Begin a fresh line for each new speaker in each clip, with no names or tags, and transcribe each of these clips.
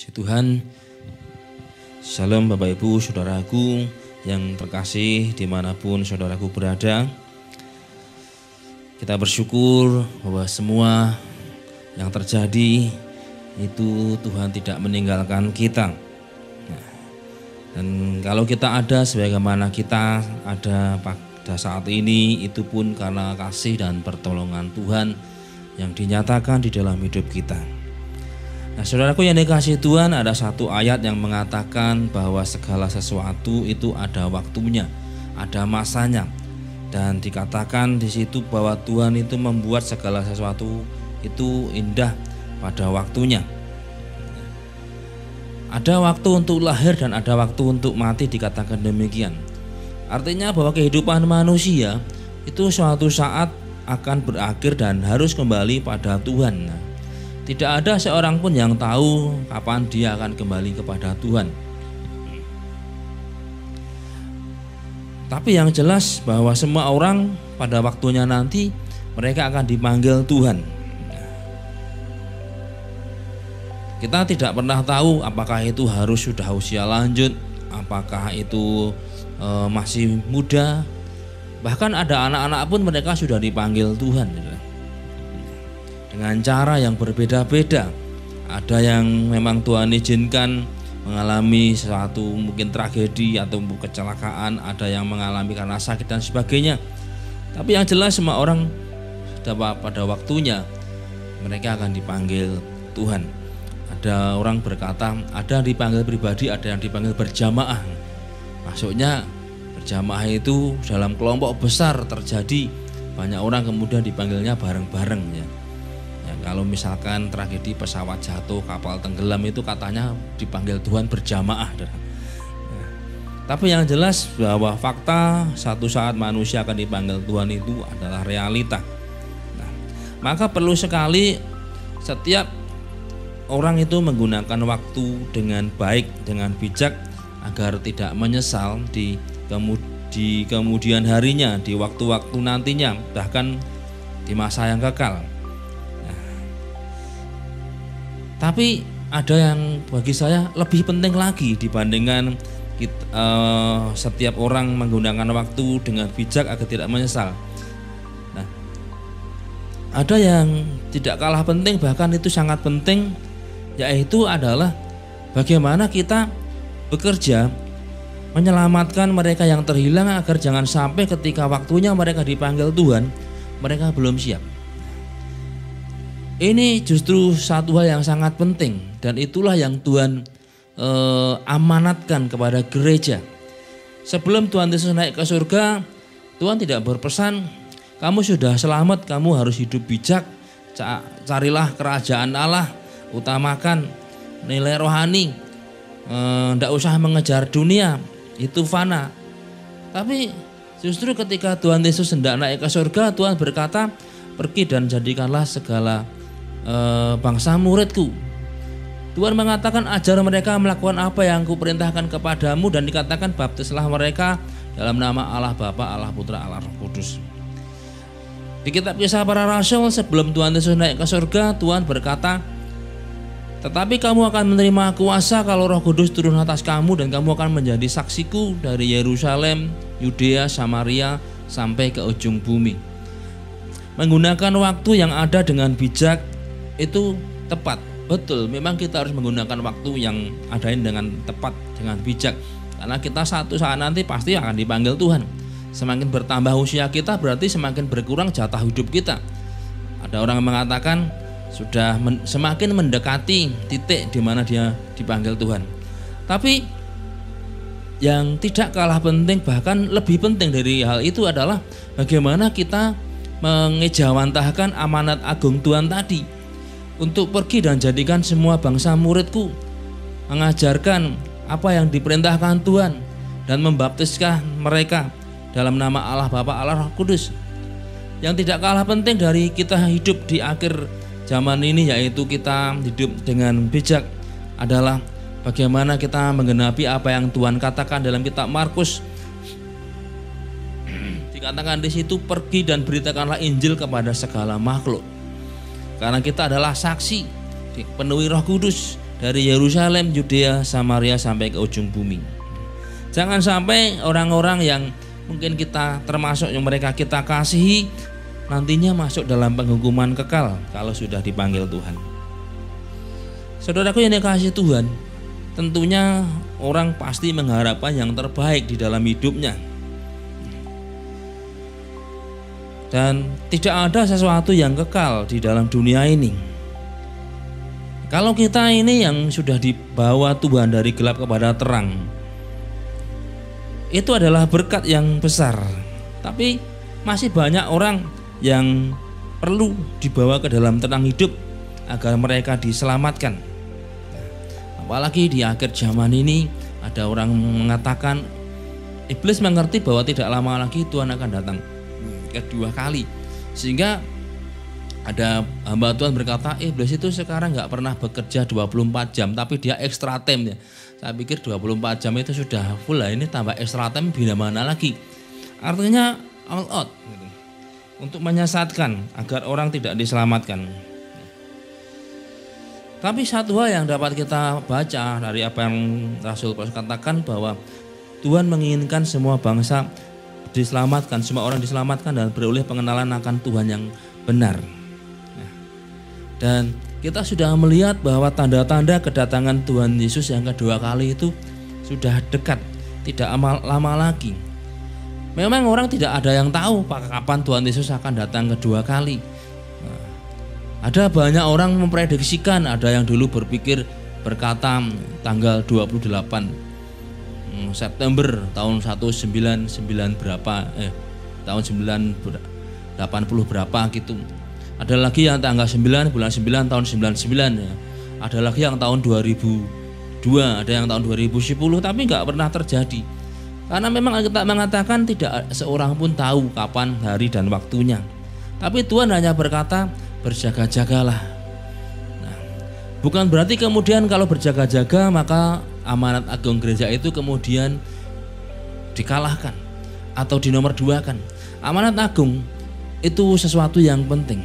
Puji Tuhan. Shalom Bapak Ibu Saudaraku yang terkasih dimanapun saudaraku berada. Kita bersyukur bahwa semua yang terjadi itu Tuhan tidak meninggalkan kita. Dan kalau kita ada sebagaimana kita ada pada saat ini, itu pun karena kasih dan pertolongan Tuhan yang dinyatakan di dalam hidup kita. Nah, saudaraku yang dikasihi Tuhan, ada satu ayat yang mengatakan bahwa segala sesuatu itu ada waktunya, ada masanya, dan dikatakan di situ bahwa Tuhan itu membuat segala sesuatu itu indah pada waktunya. Ada waktu untuk lahir dan ada waktu untuk mati, dikatakan demikian. Artinya bahwa kehidupan manusia itu suatu saat akan berakhir dan harus kembali pada Tuhan. Tidak ada seorang pun yang tahu kapan dia akan kembali kepada Tuhan. Tapi yang jelas bahwa semua orang pada waktunya nanti mereka akan dipanggil Tuhan. Kita tidak pernah tahu apakah itu harus sudah usia lanjut, apakah itu masih muda. Bahkan ada anak-anak pun mereka sudah dipanggil Tuhan dengan cara yang berbeda-beda. Ada yang memang Tuhan izinkan mengalami sesuatu mungkin tragedi atau kecelakaan, ada yang mengalami karena sakit dan sebagainya. Tapi yang jelas semua orang pada waktunya mereka akan dipanggil Tuhan. Ada orang berkata ada yang dipanggil pribadi, ada yang dipanggil berjamaah. Maksudnya berjamaah itu dalam kelompok besar terjadi, banyak orang kemudian dipanggilnya bareng-bareng ya. Kalau misalkan tragedi pesawat jatuh, kapal tenggelam, itu katanya dipanggil Tuhan berjamaah. Tapi yang jelas bahwa fakta satu saat manusia akan dipanggil Tuhan itu adalah realita. Nah, maka perlu sekali setiap orang itu menggunakan waktu dengan baik, dengan bijak, agar tidak menyesal di kemudian harinya, di waktu-waktu nantinya, bahkan di masa yang kekal. Tapi ada yang bagi saya lebih penting lagi dibandingkan setiap orang menggunakan waktu dengan bijak agar tidak menyesal. Nah, ada yang tidak kalah penting, bahkan itu sangat penting, yaitu adalah bagaimana kita bekerja menyelamatkan mereka yang terhilang agar jangan sampai ketika waktunya mereka dipanggil Tuhan, mereka belum siap. Ini justru satu hal yang sangat penting, dan itulah yang Tuhan amanatkan kepada gereja. Sebelum Tuhan Yesus naik ke surga, Tuhan tidak berpesan kamu sudah selamat, kamu harus hidup bijak, carilah kerajaan Allah, utamakan nilai rohani, tidak usah mengejar dunia, itu fana. Tapi justru ketika Tuhan Yesus hendak naik ke surga, Tuhan berkata, pergi dan jadikanlah segala bangsa muridku. Tuhan mengatakan ajar mereka melakukan apa yang kuperintahkan kepadamu, dan dikatakan baptislah mereka dalam nama Allah Bapa, Allah Putra, Allah Roh Kudus. Di kitab Kisah Para Rasul sebelum Tuhan Yesus naik ke surga, Tuhan berkata, tetapi kamu akan menerima kuasa kalau Roh Kudus turun atas kamu, dan kamu akan menjadi saksiku dari Yerusalem, Yudea, Samaria sampai ke ujung bumi. Menggunakan waktu yang ada dengan bijak itu tepat, betul. Memang kita harus menggunakan waktu yang ada dengan tepat, dengan bijak, karena kita satu saat nanti pasti akan dipanggil Tuhan. Semakin bertambah usia kita berarti semakin berkurang jatah hidup kita. Ada orang yang mengatakan sudah semakin mendekati titik di mana dia dipanggil Tuhan. Tapi yang tidak kalah penting, bahkan lebih penting dari hal itu adalah bagaimana kita mengejawantahkan amanat agung Tuhan tadi untuk pergi dan jadikan semua bangsa muridku, mengajarkan apa yang diperintahkan Tuhan, dan membaptiskan mereka dalam nama Allah Bapa, Allah Roh Kudus. Yang tidak kalah penting dari kita hidup di akhir zaman ini, yaitu kita hidup dengan bijak, adalah bagaimana kita menggenapi apa yang Tuhan katakan dalam kitab Markus. Dikatakan di situ, pergi dan beritakanlah Injil kepada segala makhluk. Karena kita adalah saksi, dipenuhi Roh Kudus dari Yerusalem, Yudea, Samaria sampai ke ujung bumi. Jangan sampai orang-orang yang mungkin kita termasuk yang mereka kita kasihi nantinya masuk dalam penghukuman kekal kalau sudah dipanggil Tuhan. Saudaraku yang dikasihi Tuhan, tentunya orang pasti mengharapkan yang terbaik di dalam hidupnya. Dan tidak ada sesuatu yang kekal di dalam dunia ini. Kalau kita ini yang sudah dibawa Tuhan dari gelap kepada terang, itu adalah berkat yang besar. Tapi masih banyak orang yang perlu dibawa ke dalam terang hidup agar mereka diselamatkan. Apalagi di akhir zaman ini ada orang mengatakan iblis mengerti bahwa tidak lama lagi Tuhan akan datang kedua kali, sehingga ada hamba Tuhan berkata iblis itu sekarang nggak pernah bekerja 24 jam tapi dia extra time ya. Saya pikir 24 jam itu sudah full lah, ini tambah extra time bila mana lagi. Artinya all out gitu, untuk menyesatkan agar orang tidak diselamatkan. Tapi satu hal yang dapat kita baca dari apa yang Rasul Paulus katakan, bahwa Tuhan menginginkan semua bangsa diselamatkan, semua orang diselamatkan dan beroleh pengenalan akan Tuhan yang benar. Dan kita sudah melihat bahwa tanda-tanda kedatangan Tuhan Yesus yang kedua kali itu sudah dekat, tidak lama lagi. Memang orang tidak ada yang tahu kapan Tuhan Yesus akan datang kedua kali. Ada banyak orang memprediksikan, ada yang dulu berkata tanggal 28 September tahun 199 berapa tahun 80 berapa gitu. Ada lagi yang tanggal 9 bulan 9 tahun 99 ya. Ada lagi yang tahun 2002, ada yang tahun 2010, tapi nggak pernah terjadi. Karena memang kita mengatakan tidak seorang pun tahu kapan hari dan waktunya. Tapi Tuhan hanya berkata berjaga-jagalah. Nah, bukan berarti kemudian kalau berjaga-jaga maka amanat agung gereja itu kemudian dikalahkan atau dinomorduakan. Amanat agung itu sesuatu yang penting.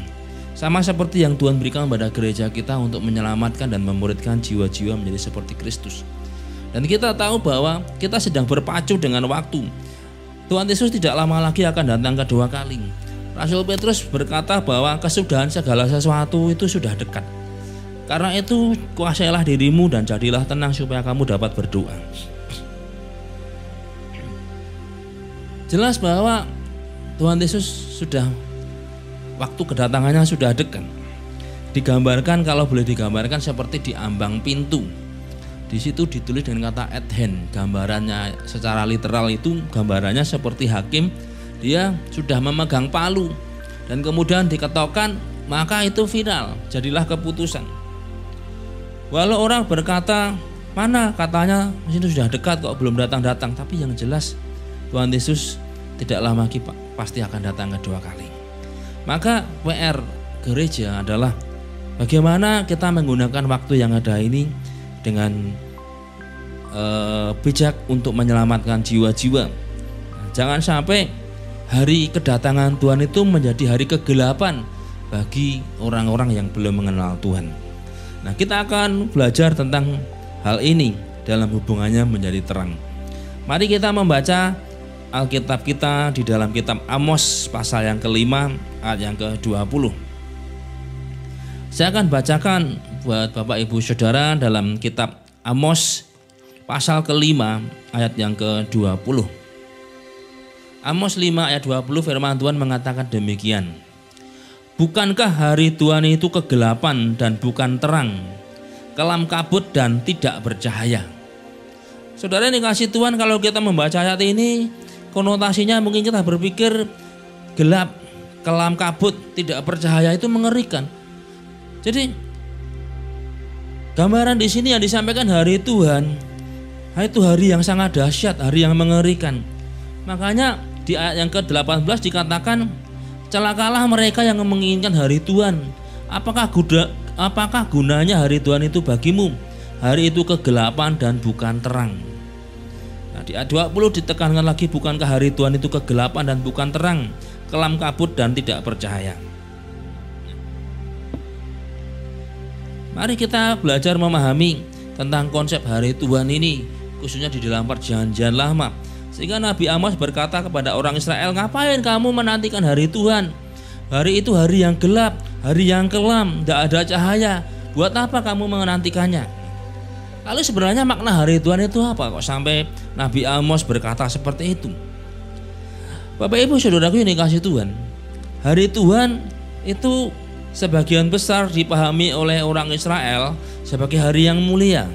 Sama seperti yang Tuhan berikan pada gereja kita untuk menyelamatkan dan memuridkan jiwa-jiwa menjadi seperti Kristus. Dan kita tahu bahwa kita sedang berpacu dengan waktu. Tuhan Yesus tidak lama lagi akan datang kedua kali. Rasul Petrus berkata bahwa kesudahan segala sesuatu itu sudah dekat. Karena itu kuasailah dirimu dan jadilah tenang supaya kamu dapat berdoa. Jelas bahwa Tuhan Yesus sudah, waktu kedatangannya sudah dekat. Digambarkan, kalau boleh digambarkan seperti di ambang pintu. Di situ ditulis dengan kata at hand. Gambarannya secara literal itu gambarannya seperti hakim, dia sudah memegang palu dan kemudian diketokkan, maka itu final, jadilah keputusan. Walau orang berkata, mana katanya itu sudah dekat kok belum datang-datang, tapi yang jelas Tuhan Yesus tidak lama lagi pasti akan datang kedua kali. Maka PR gereja adalah bagaimana kita menggunakan waktu yang ada ini dengan bijak untuk menyelamatkan jiwa-jiwa. Jangan sampai hari kedatangan Tuhan itu menjadi hari kegelapan bagi orang-orang yang belum mengenal Tuhan. Nah, kita akan belajar tentang hal ini dalam hubungannya menjadi terang. Mari kita membaca Alkitab kita di dalam kitab Amos pasal yang ke-5 ayat yang ke-20. Saya akan bacakan buat Bapak Ibu Saudara dalam kitab Amos pasal ke-5 ayat yang ke-20. Amos 5 ayat 20 firman Tuhan mengatakan demikian. Bukankah hari Tuhan itu kegelapan dan bukan terang, kelam kabut dan tidak bercahaya? Saudara yang dikasihi Tuhan, kalau kita membaca ayat ini, konotasinya mungkin kita berpikir gelap, kelam kabut, tidak bercahaya, itu mengerikan. Jadi gambaran di sini yang disampaikan hari Tuhan, itu hari yang sangat dahsyat, hari yang mengerikan. Makanya di ayat yang ke-18 dikatakan, celakalah mereka yang menginginkan hari Tuhan. Apakah gunanya hari Tuhan itu bagimu? Hari itu kegelapan dan bukan terang. Nah, di ayat 20 ditekankan lagi, bukankah hari Tuhan itu kegelapan dan bukan terang, kelam kabut dan tidak bercahaya. Mari kita belajar memahami tentang konsep hari Tuhan ini, khususnya di dalam perjanjian lama. Sehingga Nabi Amos berkata kepada orang Israel, ngapain kamu menantikan hari Tuhan? Hari itu hari yang gelap, hari yang kelam, tidak ada cahaya. Buat apa kamu menantikannya? Lalu sebenarnya makna hari Tuhan itu apa? Kok sampai Nabi Amos berkata seperti itu? Bapak Ibu Saudaraku yang dikasihi Tuhan, hari Tuhan itu sebagian besar dipahami oleh orang Israel sebagai hari yang mulia.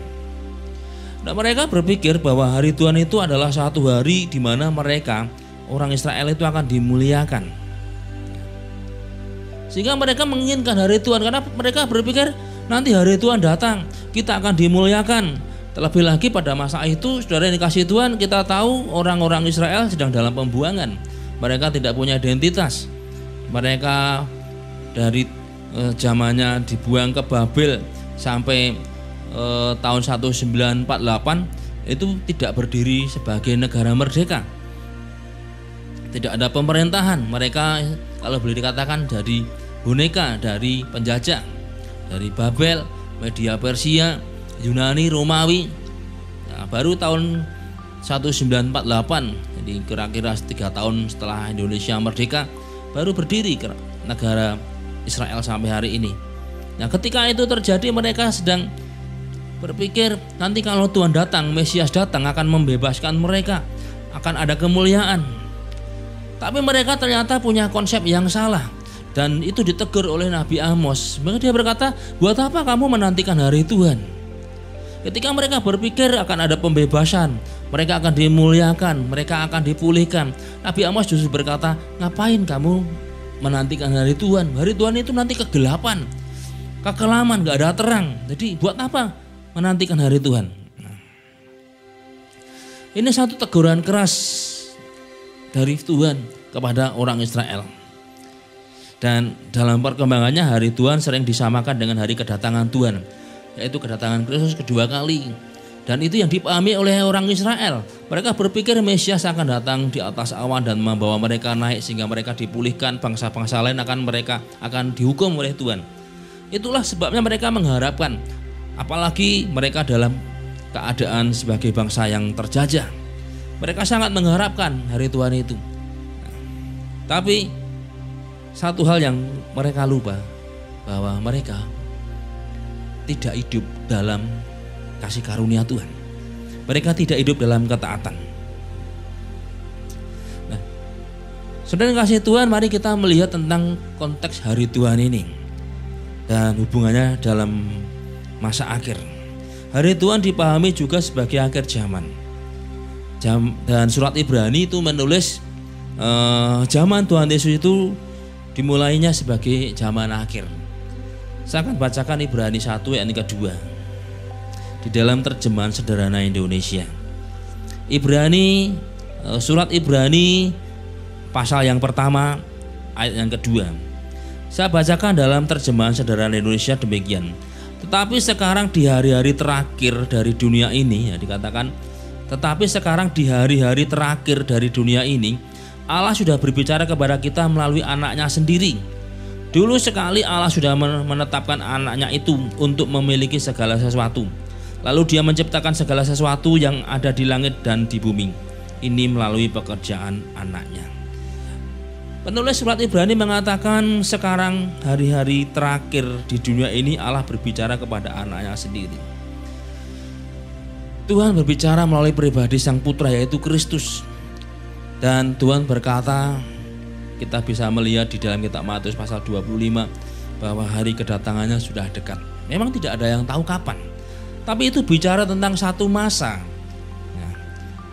Nah, mereka berpikir bahwa hari Tuhan itu adalah satu hari di mana mereka, orang Israel itu akan dimuliakan. Sehingga mereka menginginkan hari Tuhan karena mereka berpikir nanti hari Tuhan datang, kita akan dimuliakan. Terlebih lagi pada masa itu, saudara yang dikasihi Tuhan, kita tahu orang-orang Israel sedang dalam pembuangan. Mereka tidak punya identitas. Mereka dari zamannya dibuang ke Babel sampai tahun 1948 itu tidak berdiri sebagai negara merdeka. Tidak ada pemerintahan. Mereka kalau boleh dikatakan jadi boneka dari penjajah, dari Babel, Media Persia, Yunani, Romawi. Nah, baru tahun 1948, jadi kira-kira 3 tahun setelah Indonesia merdeka, baru berdiri negara Israel sampai hari ini. Nah, ketika itu terjadi, mereka sedang berpikir nanti kalau Tuhan datang, Mesias datang akan membebaskan mereka, akan ada kemuliaan. Tapi mereka ternyata punya konsep yang salah, dan itu ditegur oleh Nabi Amos. Maka dia berkata, buat apa kamu menantikan hari Tuhan? Ketika mereka berpikir akan ada pembebasan, mereka akan dimuliakan, mereka akan dipulihkan, Nabi Amos justru berkata, ngapain kamu menantikan hari Tuhan? Hari Tuhan itu nanti kegelapan, kekelaman, gak ada terang. Jadi buat apa menantikan hari Tuhan? Nah, ini satu teguran keras dari Tuhan kepada orang Israel. Dan dalam perkembangannya hari Tuhan sering disamakan dengan hari kedatangan Tuhan, yaitu kedatangan Kristus kedua kali. Dan itu yang dipahami oleh orang Israel. Mereka berpikir Mesias akan datang di atas awan dan membawa mereka naik sehingga mereka dipulihkan, bangsa-bangsa lain akan dihukum oleh Tuhan. Itulah sebabnya mereka mengharapkan, apalagi mereka dalam keadaan sebagai bangsa yang terjajah. Mereka sangat mengharapkan hari Tuhan itu. Tapi satu hal yang mereka lupa, bahwa mereka tidak hidup dalam kasih karunia Tuhan. Mereka tidak hidup dalam ketaatan. Nah, saudara yang kasih Tuhan, mari kita melihat tentang konteks hari Tuhan ini dan hubungannya dalam masa akhir. Hari Tuhan dipahami juga sebagai akhir zaman. Dan surat Ibrani itu menulis zaman Tuhan Yesus itu dimulainya sebagai zaman akhir. Saya akan bacakan Ibrani 1 ayat yang kedua di dalam terjemahan sederhana Indonesia. Surat Ibrani pasal yang pertama ayat yang kedua. Saya bacakan dalam terjemahan sederhana Indonesia demikian. Tetapi sekarang di hari-hari terakhir dari dunia ini, ya dikatakan, tetapi sekarang di hari-hari terakhir dari dunia ini, Allah sudah berbicara kepada kita melalui anaknya sendiri. Dulu sekali Allah sudah menetapkan anaknya itu untuk memiliki segala sesuatu. Lalu dia menciptakan segala sesuatu yang ada di langit dan di bumi. Ini melalui pekerjaan anaknya. Penulis surat Ibrani mengatakan sekarang hari-hari terakhir di dunia ini Allah berbicara kepada anaknya sendiri. Tuhan berbicara melalui pribadi sang putra yaitu Kristus. Dan Tuhan berkata, kita bisa melihat di dalam kitab Matius pasal 25 bahwa hari kedatangannya sudah dekat. Memang tidak ada yang tahu kapan, tapi itu bicara tentang satu masa. Nah,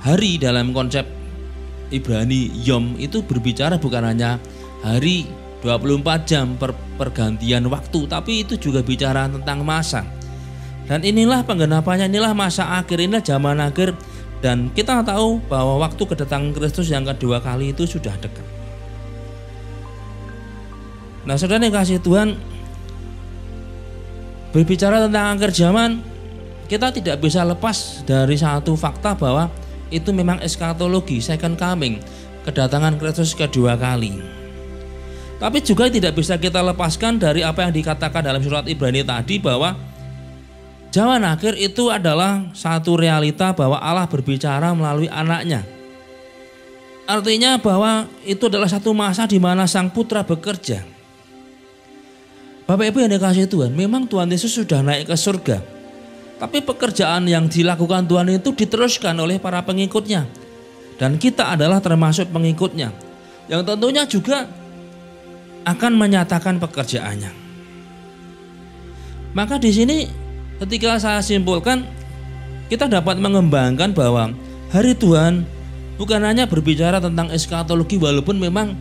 hari dalam konsep Ibrani Yom itu berbicara bukan hanya hari 24 jam pergantian waktu, tapi itu juga bicara tentang masa. Dan inilah penggenapannya, inilah masa akhir, inilah zaman akhir. Dan kita tahu bahwa waktu kedatangan Kristus yang kedua kali itu sudah dekat. Nah, saudara yang kasih Tuhan, berbicara tentang akhir zaman, kita tidak bisa lepas dari satu fakta bahwa itu memang eskatologi, second coming, kedatangan Kristus kedua kali. Tapi juga tidak bisa kita lepaskan dari apa yang dikatakan dalam surat Ibrani tadi, bahwa Zaman akhir itu adalah satu realita bahwa Allah berbicara melalui anaknya. Artinya bahwa itu adalah satu masa di mana Sang Putra bekerja. Bapak Ibu yang dikasihi Tuhan, memang Tuhan Yesus sudah naik ke surga. Tapi pekerjaan yang dilakukan Tuhan itu diteruskan oleh para pengikutnya. Dan kita adalah termasuk pengikutnya. Yang tentunya juga akan menyatakan pekerjaannya. Maka di sini ketika saya simpulkan, kita dapat mengembangkan bahwa hari Tuhan bukan hanya berbicara tentang eskatologi, walaupun memang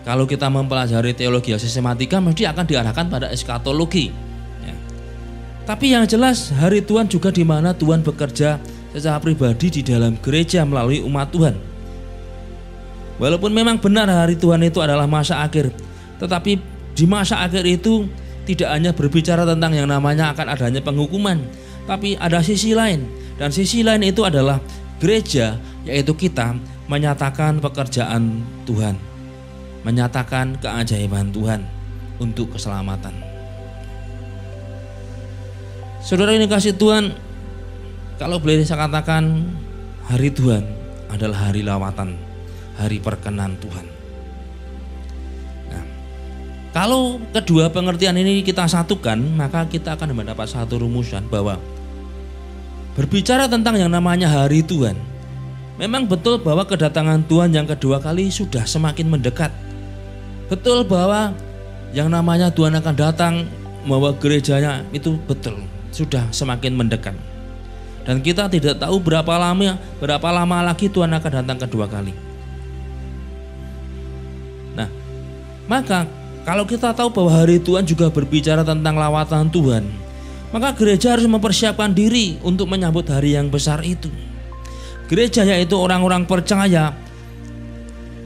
kalau kita mempelajari teologi sistematika mesti akan diarahkan pada eskatologi. Ya. Tapi yang jelas hari Tuhan juga di mana Tuhan bekerja secara pribadi di dalam gereja melalui umat Tuhan. Walaupun memang benar hari Tuhan itu adalah masa akhir, tetapi di masa akhir itu tidak hanya berbicara tentang yang namanya akan adanya penghukuman, tapi ada sisi lain. Dan sisi lain itu adalah gereja, yaitu kita menyatakan pekerjaan Tuhan, menyatakan keajaiban Tuhan untuk keselamatan. Saudara ini kasih Tuhan, kalau boleh saya katakan hari Tuhan adalah hari lawatan, hari perkenan Tuhan. Kalau kedua pengertian ini kita satukan, maka kita akan mendapat satu rumusan bahwa berbicara tentang yang namanya hari Tuhan, memang betul bahwa kedatangan Tuhan yang kedua kali sudah semakin mendekat. Betul bahwa yang namanya Tuhan akan datang membawa gerejanya itu betul, sudah semakin mendekat. Dan kita tidak tahu berapa lama lagi Tuhan akan datang kedua kali. Nah, maka kalau kita tahu bahwa hari Tuhan juga berbicara tentang lawatan Tuhan, maka gereja harus mempersiapkan diri untuk menyambut hari yang besar itu. Gereja, yaitu orang-orang percaya,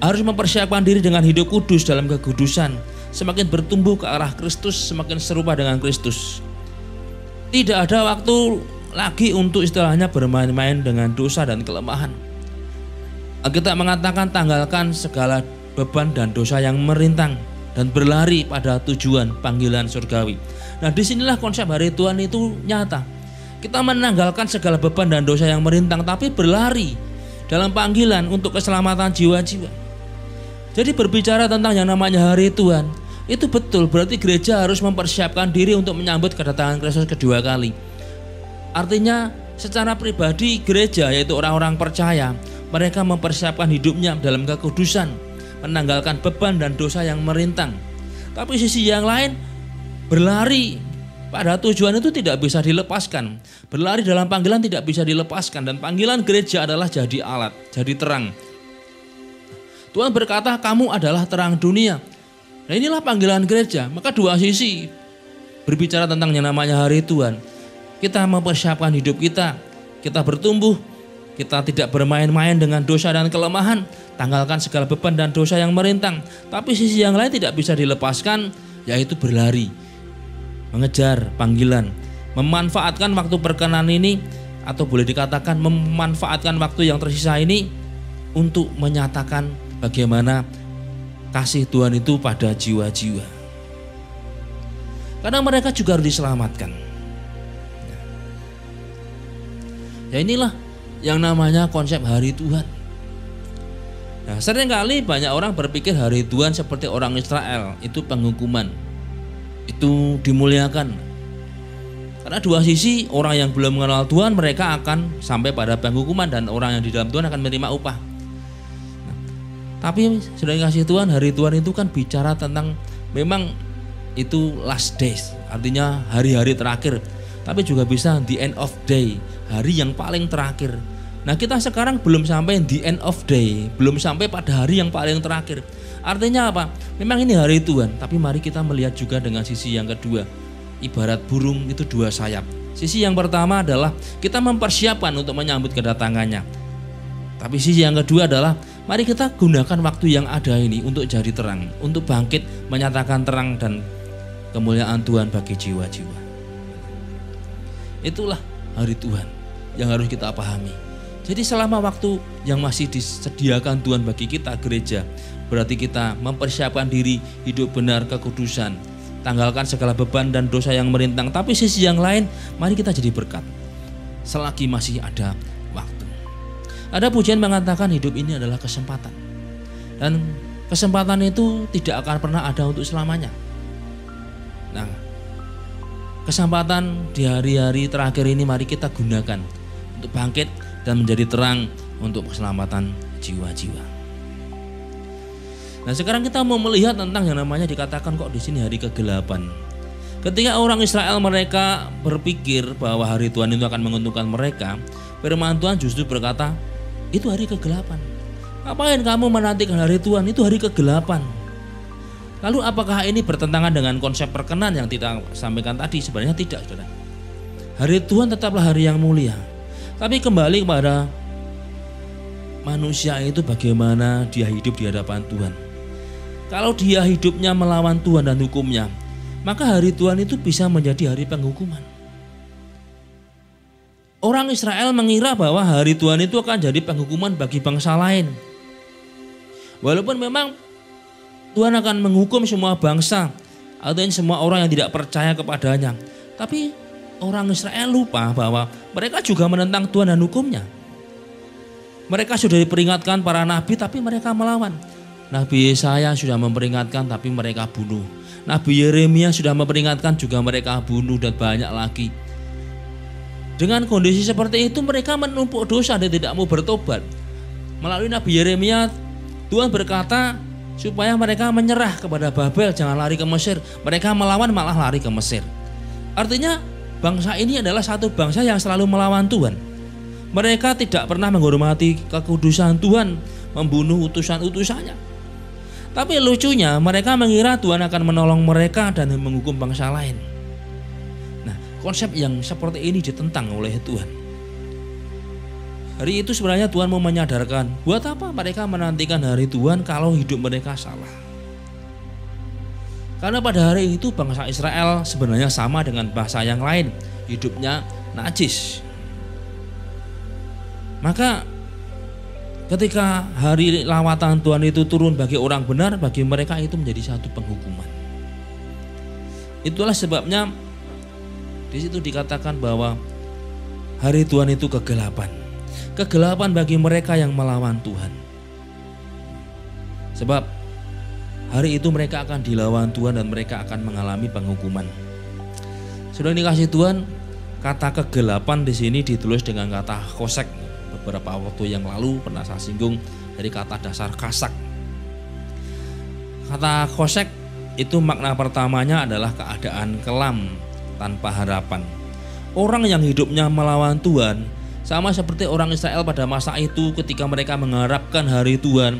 harus mempersiapkan diri dengan hidup kudus dalam kekudusan, semakin bertumbuh ke arah Kristus, semakin serupa dengan Kristus. Tidak ada waktu lagi untuk istilahnya bermain-main dengan dosa dan kelemahan. Kita mengatakan tanggalkan segala beban dan dosa yang merintang dan berlari pada tujuan panggilan surgawi. Nah, disinilah konsep hari Tuhan itu nyata. Kita menanggalkan segala beban dan dosa yang merintang, tapi berlari dalam panggilan untuk keselamatan jiwa-jiwa. Jadi berbicara tentang yang namanya hari Tuhan, itu betul berarti gereja harus mempersiapkan diri untuk menyambut kedatangan Kristus kedua kali. Artinya secara pribadi gereja, yaitu orang-orang percaya, mereka mempersiapkan hidupnya dalam kekudusan, menanggalkan beban dan dosa yang merintang. Tapi sisi yang lain, berlari pada tujuan itu tidak bisa dilepaskan. Berlari dalam panggilan tidak bisa dilepaskan. Dan panggilan gereja adalah jadi alat, jadi terang. Tuhan berkata, kamu adalah terang dunia. Nah, inilah panggilan gereja. Maka dua sisi berbicara tentang yang namanya hari Tuhan. Kita mempersiapkan hidup kita, kita bertumbuh, kita tidak bermain-main dengan dosa dan kelemahan, tanggalkan segala beban dan dosa yang merintang. Tapi sisi yang lain tidak bisa dilepaskan, yaitu berlari, mengejar panggilan, memanfaatkan waktu perkenan ini, atau boleh dikatakan memanfaatkan waktu yang tersisa ini untuk menyatakan bagaimana kasih Tuhan itu pada jiwa-jiwa. Karena mereka juga harus diselamatkan. Ya, inilah yang namanya konsep hari Tuhan. Nah, seringkali banyak orang berpikir hari Tuhan seperti orang Israel, itu penghukuman, itu dimuliakan. Karena dua sisi, orang yang belum mengenal Tuhan mereka akan sampai pada penghukuman, dan orang yang di dalam Tuhan akan menerima upah. Nah, tapi sudah dikasih Tuhan, hari Tuhan itu kan bicara tentang memang itu last days, artinya hari-hari terakhir. Tapi juga bisa the end of day, hari yang paling terakhir. Nah, kita sekarang belum sampai the end of day, belum sampai pada hari yang paling terakhir. Artinya apa? Memang ini hari Tuhan, tapi mari kita melihat juga dengan sisi yang kedua. Ibarat burung itu dua sayap. Sisi yang pertama adalah kita mempersiapkan untuk menyambut kedatangannya. Tapi sisi yang kedua adalah mari kita gunakan waktu yang ada ini untuk jadi terang, untuk bangkit menyatakan terang dan kemuliaan Tuhan bagi jiwa-jiwa. Itulah hari Tuhan yang harus kita pahami. Jadi selama waktu yang masih disediakan Tuhan bagi kita gereja, berarti kita mempersiapkan diri hidup benar kekudusan, tanggalkan segala beban dan dosa yang merintang. Tapi sisi yang lain, mari kita jadi berkat selagi masih ada waktu. Ada pujian mengatakan hidup ini adalah kesempatan, dan kesempatan itu tidak akan pernah ada untuk selamanya. Nah, kesempatan di hari-hari terakhir ini mari kita gunakan untuk bangkit dan menjadi terang untuk keselamatan jiwa-jiwa. Nah, sekarang kita mau melihat tentang yang namanya dikatakan kok di sini hari kegelapan. Ketika orang Israel mereka berpikir bahwa hari Tuhan itu akan menguntungkan mereka, firman Tuhan justru berkata, itu hari kegelapan. Ngapain kamu menantikan hari Tuhan? Itu hari kegelapan. Lalu apakah ini bertentangan dengan konsep perkenan yang kita sampaikan tadi? Sebenarnya tidak, saudara. Hari Tuhan tetaplah hari yang mulia. Tapi kembali kepada manusia itu bagaimana dia hidup di hadapan Tuhan. Kalau dia hidupnya melawan Tuhan dan hukumnya, maka hari Tuhan itu bisa menjadi hari penghukuman. Orang Israel mengira bahwa hari Tuhan itu akan jadi penghukuman bagi bangsa lain. Walaupun memang Tuhan akan menghukum semua bangsa atau semua orang yang tidak percaya kepadanya. Tapi orang Israel lupa bahwa mereka juga menentang Tuhan dan hukumnya. Mereka sudah diperingatkan para nabi tapi mereka melawan. Nabi Yesaya sudah memperingatkan tapi mereka bunuh. Nabi Yeremia sudah memperingatkan juga mereka bunuh, dan banyak lagi. Dengan kondisi seperti itu mereka menumpuk dosa dan tidak mau bertobat. Melalui Nabi Yeremia Tuhan berkata supaya mereka menyerah kepada Babel, jangan lari ke Mesir. Mereka melawan malah lari ke Mesir. Artinya bangsa ini adalah satu bangsa yang selalu melawan Tuhan. Mereka tidak pernah menghormati kekudusan Tuhan, membunuh utusan-utusannya. Tapi lucunya mereka mengira Tuhan akan menolong mereka dan menghukum bangsa lain. Nah, konsep yang seperti ini ditentang oleh Tuhan. Hari itu sebenarnya Tuhan mau menyadarkan, buat apa mereka menantikan hari Tuhan kalau hidup mereka salah. Karena pada hari itu bangsa Israel sebenarnya sama dengan bangsa yang lain, hidupnya najis. Maka ketika hari lawatan Tuhan itu turun bagi orang benar, bagi mereka itu menjadi satu penghukuman. Itulah sebabnya di situ dikatakan bahwa hari Tuhan itu kegelapan. Kegelapan bagi mereka yang melawan Tuhan. Sebab hari itu mereka akan dilawan Tuhan dan mereka akan mengalami penghukuman. Sudah dikasih Tuhan, kata kegelapan di sini ditulis dengan kata kosek. Beberapa waktu yang lalu pernah saya singgung dari kata dasar kasak. Kata kosek itu makna pertamanya adalah keadaan kelam tanpa harapan. Orang yang hidupnya melawan Tuhan sama seperti orang Israel pada masa itu ketika mereka mengharapkan hari Tuhan.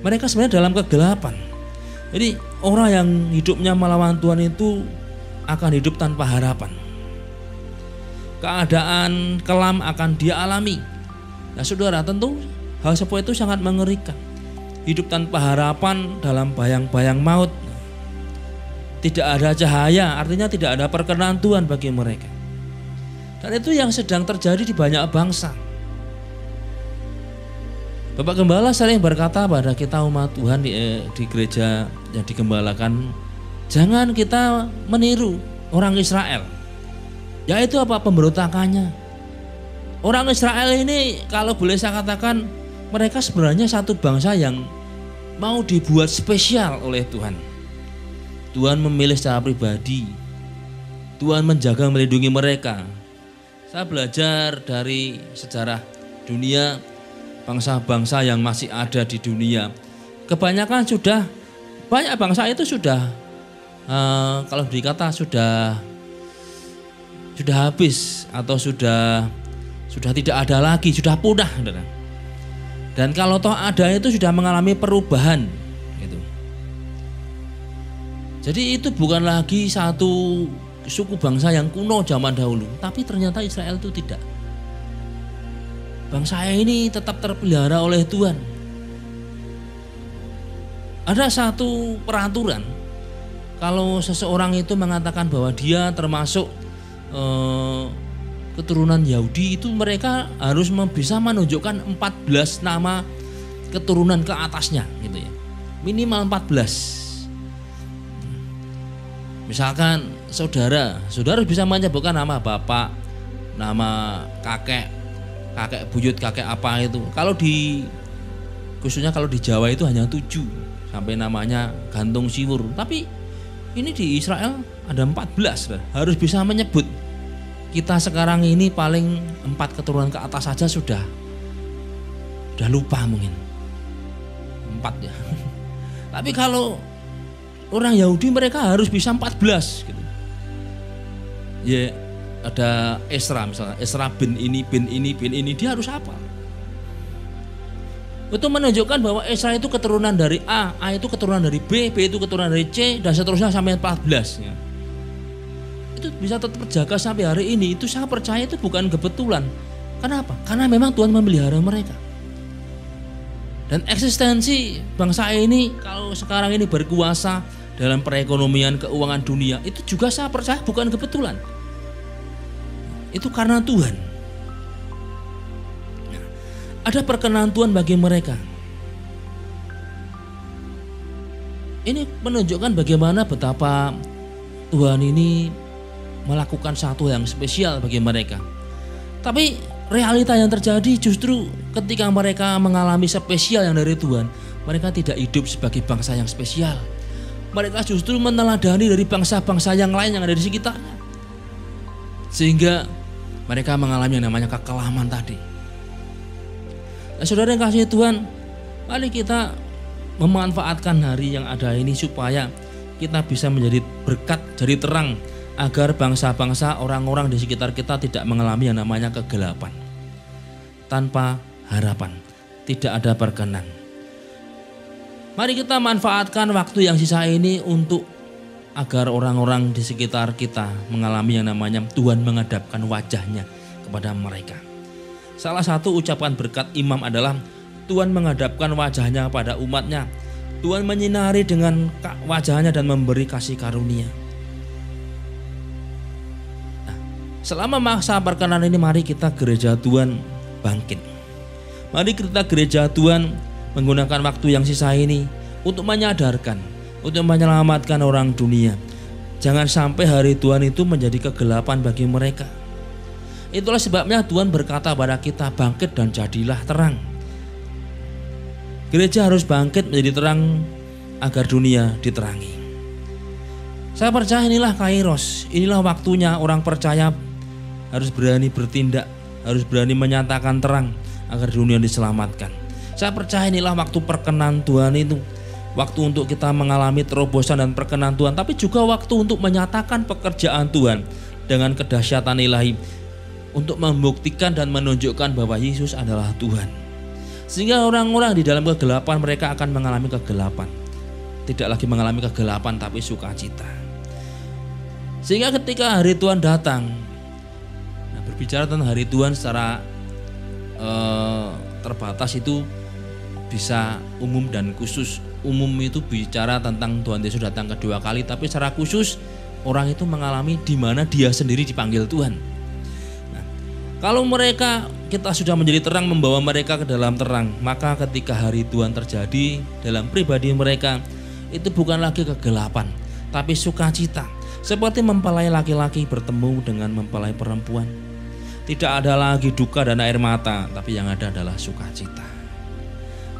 Mereka sebenarnya dalam kegelapan. Jadi orang yang hidupnya melawan Tuhan itu akan hidup tanpa harapan. Keadaan kelam akan dia alami. Nah, saudara, tentu hal seperti itu sangat mengerikan. Hidup tanpa harapan dalam bayang-bayang maut. Tidak ada cahaya, artinya tidak ada perkenan Tuhan bagi mereka. Dan itu yang sedang terjadi di banyak bangsa. Bapak Gembala sering berkata pada kita umat Tuhan di gereja yang digembalakan, jangan kita meniru orang Israel. Yaitu apa? Pemberontakannya. Orang Israel ini kalau boleh saya katakan, mereka sebenarnya satu bangsa yang mau dibuat spesial oleh Tuhan. Tuhan memilih secara pribadi. Tuhan menjaga melindungi mereka. Saya belajar dari sejarah dunia, bangsa-bangsa yang masih ada di dunia. Kebanyakan sudah, banyak bangsa itu sudah, kalau dikata sudah habis atau sudah tidak ada lagi, sudah punah. Dan kalau toh ada itu sudah mengalami perubahan gitu. Jadi itu bukan lagi satu suku bangsa yang kuno zaman dahulu, tapi ternyata Israel itu tidak. Bangsa ini tetap terpelihara oleh Tuhan. Ada satu peraturan, kalau seseorang itu mengatakan bahwa dia termasuk keturunan Yahudi, itu mereka harus bisa menunjukkan 14 nama keturunan ke atasnya gitu ya. Minimal 14. Misalkan saudara bisa menyebutkan nama bapak, nama kakek buyut, kakek apa itu. Khususnya kalau di Jawa itu hanya 7, sampai namanya gantung siwur. Tapi ini di Israel ada 14, harus bisa menyebut. Kita sekarang ini paling 4 keturunan ke atas saja sudah lupa mungkin 4 ya. Tapi kalau orang Yahudi mereka harus bisa 14 gitu. Ya ada Esra misalnya, Esra bin ini dia harus hafal. Itu menunjukkan bahwa Esra itu keturunan dari A itu keturunan dari B itu keturunan dari C dan seterusnya sampai 14 ya. Itu bisa tetap terjaga sampai hari ini. Itu saya percaya itu bukan kebetulan. Kenapa? Karena memang Tuhan memelihara mereka. Dan eksistensi bangsa ini kalau sekarang ini berkuasa dalam perekonomian keuangan dunia, itu juga saya percaya bukan kebetulan. Itu karena Tuhan. Ada perkenan Tuhan bagi mereka. Ini menunjukkan bagaimana betapa Tuhan ini melakukan satu yang spesial bagi mereka. Tapi realita yang terjadi justru ketika mereka mengalami spesial yang dari Tuhan, mereka tidak hidup sebagai bangsa yang spesial. Mereka justru meneladani dari bangsa-bangsa yang lain yang ada di sekitarnya. Sehingga mereka mengalami yang namanya kekelaman tadi. Nah, saudara yang kasih Tuhan, mari kita memanfaatkan hari yang ada ini supaya kita bisa menjadi berkat, jadi terang, agar bangsa-bangsa, orang-orang di sekitar kita tidak mengalami yang namanya kegelapan. Tanpa harapan, tidak ada perkenan. Mari kita manfaatkan waktu yang sisa ini untuk agar orang-orang di sekitar kita mengalami yang namanya Tuhan menghadapkan wajahnya kepada mereka. Salah satu ucapan berkat imam adalah Tuhan menghadapkan wajahnya pada umatnya. Tuhan menyinari dengan wajahnya dan memberi kasih karunia. Selama masa perkenan ini mari kita gereja Tuhan bangkit. Mari kita gereja Tuhan menggunakan waktu yang sisa ini untuk menyadarkan, untuk menyelamatkan orang dunia. Jangan sampai hari Tuhan itu menjadi kegelapan bagi mereka. Itulah sebabnya Tuhan berkata pada kita, bangkit dan jadilah terang. Gereja harus bangkit menjadi terang agar dunia diterangi. Saya percaya inilah Kairos, inilah waktunya orang percaya harus berani bertindak, harus berani menyatakan terang agar dunia diselamatkan. Saya percaya inilah waktu perkenan Tuhan itu, waktu untuk kita mengalami terobosan dan perkenan Tuhan, tapi juga waktu untuk menyatakan pekerjaan Tuhan dengan kedahsyatan ilahi, untuk membuktikan dan menunjukkan bahwa Yesus adalah Tuhan. Sehingga orang-orang di dalam kegelapan mereka akan mengalami kegelapan, tidak lagi mengalami kegelapan tapi sukacita. Sehingga ketika hari Tuhan datang, berbicara tentang hari Tuhan secara terbatas itu bisa umum dan khusus. Umum itu bicara tentang Tuhan Yesus datang kedua kali, tapi secara khusus orang itu mengalami di mana dia sendiri dipanggil Tuhan. Nah, kalau kita sudah menjadi terang, membawa mereka ke dalam terang, maka ketika hari Tuhan terjadi dalam pribadi mereka, itu bukan lagi kegelapan, tapi sukacita. Seperti mempelai laki-laki bertemu dengan mempelai perempuan. Tidak ada lagi duka dan air mata, tapi yang ada adalah sukacita.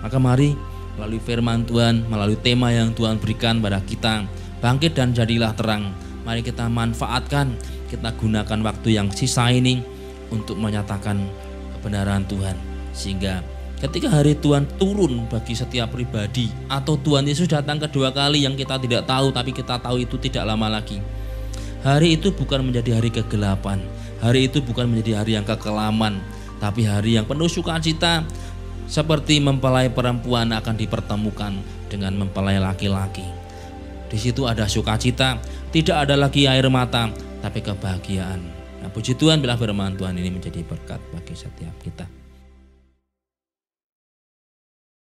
Maka mari melalui firman Tuhan, melalui tema yang Tuhan berikan pada kita, bangkit dan jadilah terang. Mari kita manfaatkan, kita gunakan waktu yang sisa ini untuk menyatakan kebenaran Tuhan. Sehingga ketika hari Tuhan turun bagi setiap pribadi, atau Tuhan Yesus datang kedua kali yang kita tidak tahu, tapi kita tahu itu tidak lama lagi. Hari itu bukan menjadi hari kegelapan, hari itu bukan menjadi hari yang kekelaman, tapi hari yang penuh sukacita. Seperti mempelai perempuan akan dipertemukan dengan mempelai laki-laki. Di situ ada sukacita, tidak ada lagi air mata, tapi kebahagiaan. Nah, puji Tuhan bila firman Tuhan ini menjadi berkat bagi setiap kita.